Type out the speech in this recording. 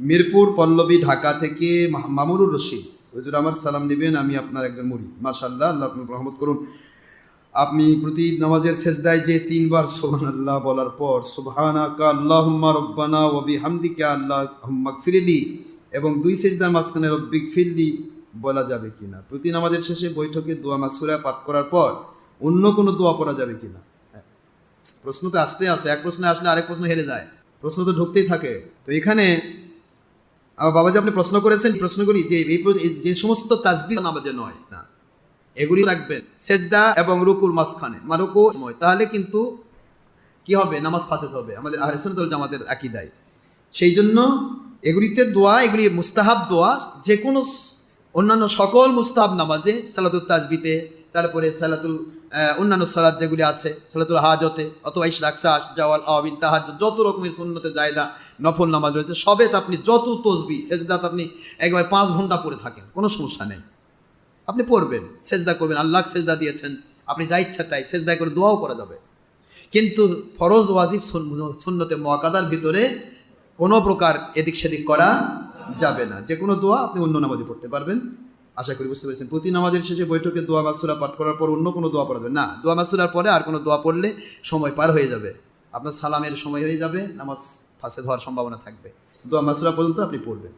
মিরপুর পল্লবী ঢাকা থেকে মামুনুর রশিদ। হুজুর আমার সালাম নেবেন, আমি আপনার একজন মুরিদ। মাশাআল্লাহ, আল্লাহ আপনার রহমত করুন। আপনি প্রতি নামাজের সেজদায় যে 3 বার সুবহানাল্লাহ বলার পর সুবহানাকা আল্লাহুম্মা রব্বানা ওয়া বিহামদিকা আল্লাহুম্মা গফিরলি এবং 2 সেজদার মাঝখানে রব্বিগফিরলি বলা যাবে কিনা? প্রতি নামাজের শেষে বৈঠকে দোয়া মাসুরা পাঠ করার পর অন্য কোনো দোয়া পড়া যাবে কিনা? প্রশ্ন তো আসতে আছে, এক প্রশ্নে আসলে আরেক প্রশ্ন হেরে যায়, প্রশ্ন তো ঢুকতেই থাকে। তো এখানে বাবাজি আপনি প্রশ্ন করেছেন, প্রশ্নগুলি যে সমস্ত তাসবিহ নামাজে নয় না, এগুলি রাখবেন সেজদা এবং রুকুর মাঝখানে, রুকু তাহলে কিন্তু কি হবে? নামাজ ফাসেদ হবে আমাদের আহলে সুন্নাত ওয়াল জামাতের আকীদায়। সেই জন্য এগুলিতে দোয়া, এগুলি মুস্তাহাব দোয়া, যে কোনো অন্যান্য সকল মুস্তাহাব নামাজে, সালাতুল তাসবিতে, তারপরে সালাতুল অন্যান্য সালাত যেগুলি আছে, সালাতুল হাজতে অথবা ইশরাক জাওয়াল আওয়াবিন তাহাজ্জুদ, যত রকমের সুন্নতে জায়দা নফল নামাজ রয়েছে সবেত আপনি যত তসবিহ সেজদাত আপনি একবার 5 ঘন্টা পড়ে থাকেন, কোনো সমস্যা নেই, আপনি পড়বেন, সেজদা করবেন। আল্লাহ সেজদা দিয়েছেন, আপনি যা ইচ্ছা তাই সেজদা করে দোয়াও করা যাবে। কিন্তু ফরজ ওয়াজিব সুন্নতে মুআক্কাদার ভিতরে কোনো প্রকার এদিক সেদিক করা যাবে না। যে কোনো দোয়া আপনি অন্য নামাজে পড়তে পারবেন। আশা করি বুঝতে পেরেছেন। প্রতি নামাজের শেষে বৈঠকে দোয়া মাসুরা পাঠ করার পর অন্য কোনো দোয়া পড়া যাবে না। দোয়া মাসুরার পরে আর কোনো দোয়া পড়লে সময় পার হয়ে যাবে, আপনার সালামের সময় হয়ে যাবে, নামাজ ফাসেদ হওয়ার সম্ভাবনা থাকবে। দোয়া মাসুরা পর্যন্ত আপনি পড়বেন।